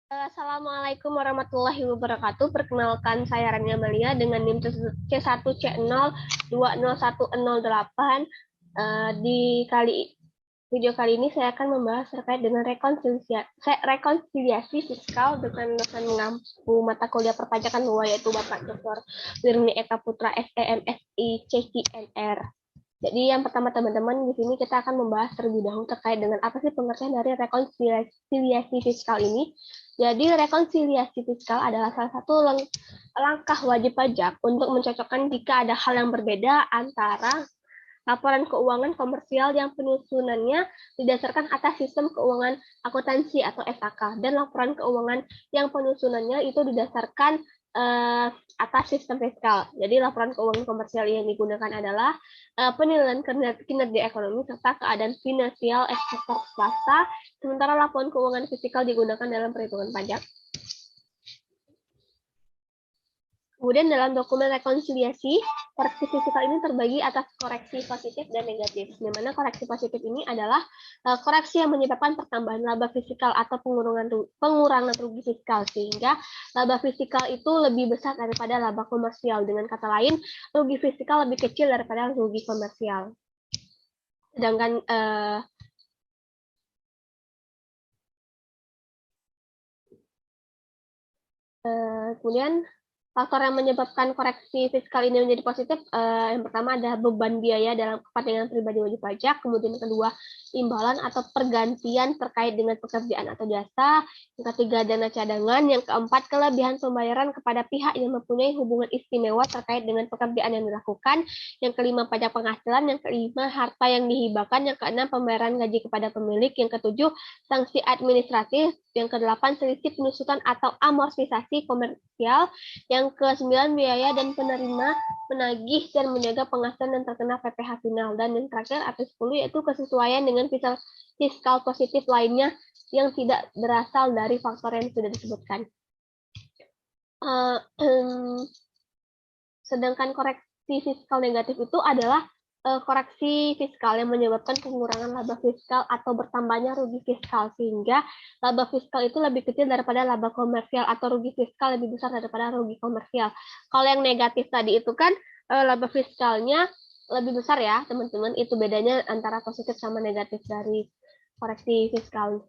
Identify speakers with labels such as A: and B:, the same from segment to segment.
A: Assalamualaikum warahmatullahi wabarakatuh. Perkenalkan, saya Rania Malia dengan NIM C1C0201008. Di video kali ini saya akan membahas terkait dengan rekonsiliasi fiskal dengan dosen mengampu mata kuliah perpajakan luar, yaitu Bapak Dr. Wirni Eka Putra, SEMSI, CCNR. Jadi yang pertama teman-teman, di sini kita akan membahas terlebih dahulu terkait dengan apa sih pengertian dari rekonsiliasi fiskal ini. Jadi rekonsiliasi fiskal adalah salah satu langkah wajib pajak untuk mencocokkan jika ada hal yang berbeda antara laporan keuangan komersial yang penyusunannya didasarkan atas sistem keuangan akuntansi atau SAK dan laporan keuangan yang penyusunannya itu didasarkan atas sistem fiskal. Jadi laporan keuangan komersial yang digunakan adalah penilaian kinerja ekonomi serta keadaan finansial sektor swasta, sementara laporan keuangan fiskal digunakan dalam perhitungan pajak. Kemudian dalam dokumen rekonsiliasi, koreksi fiskal ini terbagi atas koreksi positif dan negatif. Di mana koreksi positif ini adalah koreksi yang menyebabkan pertambahan laba fiskal atau pengurangan rugi fiskal, sehingga laba fiskal itu lebih besar daripada laba komersial. Dengan kata lain, rugi fiskal lebih kecil daripada rugi komersial. Sedangkan kemudian faktor yang menyebabkan koreksi fiskal ini menjadi positif, yang pertama ada beban biaya dalam kepentingan pribadi wajib pajak, kemudian yang kedua imbalan atau pergantian terkait dengan pekerjaan atau jasa, yang ketiga dana cadangan, yang keempat kelebihan pembayaran kepada pihak yang mempunyai hubungan istimewa terkait dengan pekerjaan yang dilakukan, yang kelima pajak penghasilan, yang kelima harta yang dihibahkan, yang keenam pembayaran gaji kepada pemilik, yang ketujuh sanksi administratif, yang kedelapan selisih penyusutan atau amortisasi komersial, yang ke-9 biaya dan penerima menagih dan menjaga penghasilan dan terkena PPh final, dan yang terakhir atau 10 yaitu kesesuaian dengan fiskal positif lainnya yang tidak berasal dari faktor yang sudah disebutkan. Sedangkan koreksi fiskal negatif itu adalah koreksi fiskal yang menyebabkan pengurangan laba fiskal atau bertambahnya rugi fiskal, sehingga laba fiskal itu lebih kecil daripada laba komersial atau rugi fiskal lebih besar daripada rugi komersial. Kalau yang negatif tadi itu kan laba fiskalnya lebih besar ya teman-teman, itu bedanya antara positif sama negatif dari koreksi fiskal.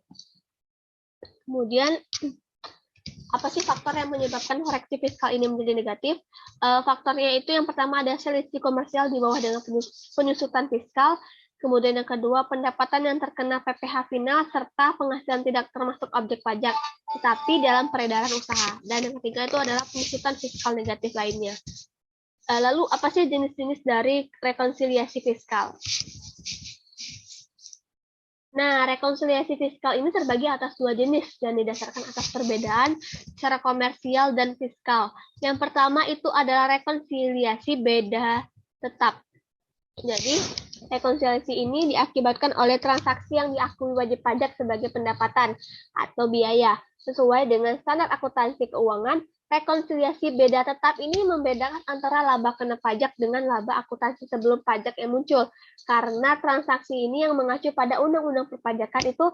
A: Kemudian apa sih faktor yang menyebabkan koreksi fiskal ini menjadi negatif? Faktornya itu yang pertama ada selisih komersial di bawah dengan penyusutan fiskal, kemudian yang kedua pendapatan yang terkena PPh final serta penghasilan tidak termasuk objek pajak, tetapi dalam peredaran usaha. Dan yang ketiga itu adalah penyusutan fiskal negatif lainnya. Lalu apa sih jenis-jenis dari rekonsiliasi fiskal? Nah, rekonsiliasi fiskal ini terbagi atas dua jenis dan didasarkan atas perbedaan secara komersial dan fiskal. Yang pertama itu adalah rekonsiliasi beda tetap. Jadi, rekonsiliasi ini diakibatkan oleh transaksi yang diakui wajib pajak sebagai pendapatan atau biaya. Sesuai dengan standar akuntansi keuangan, rekonsiliasi beda tetap ini membedakan antara laba kena pajak dengan laba akuntansi sebelum pajak yang muncul. Karena transaksi ini yang mengacu pada undang-undang perpajakan itu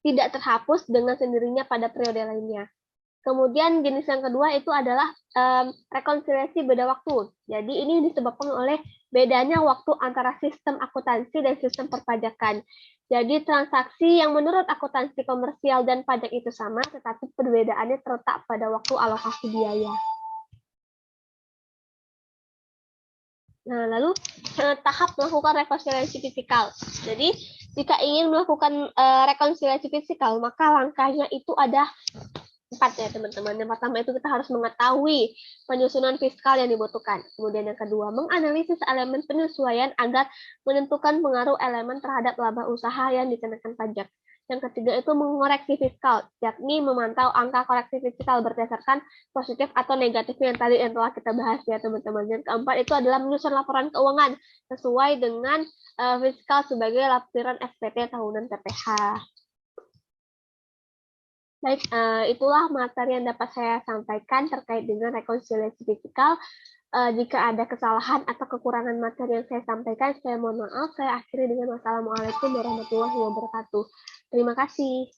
A: tidak terhapus dengan sendirinya pada periode lainnya. Kemudian jenis yang kedua itu adalah rekonsiliasi beda waktu. Jadi ini disebabkan oleh bedanya waktu antara sistem akuntansi dan sistem perpajakan. Jadi transaksi yang menurut akuntansi komersial dan pajak itu sama, tetapi perbedaannya terletak pada waktu alokasi biaya. Nah, lalu tahap melakukan rekonsiliasi fiskal. Jadi, jika ingin melakukan rekonsiliasi fiskal, maka langkahnya itu ada 4 ya teman-teman. Yang pertama itu kita harus mengetahui penyusunan fiskal yang dibutuhkan. Kemudian yang kedua, menganalisis elemen penyesuaian agar menentukan pengaruh elemen terhadap laba usaha yang dikenakan pajak. Yang ketiga itu mengoreksi fiskal, yakni memantau angka koreksi fiskal berdasarkan positif atau negatif yang tadi yang telah kita bahas ya teman-teman. Yang keempat itu adalah menyusun laporan keuangan sesuai dengan fiskal sebagai lampiran SPT tahunan PPh. Baik, itulah materi yang dapat saya sampaikan terkait dengan rekonsiliasi fiskal. Jika ada kesalahan atau kekurangan materi yang saya sampaikan, saya mohon maaf. Saya akhiri dengan wassalamualaikum warahmatullahi wabarakatuh. Terima kasih.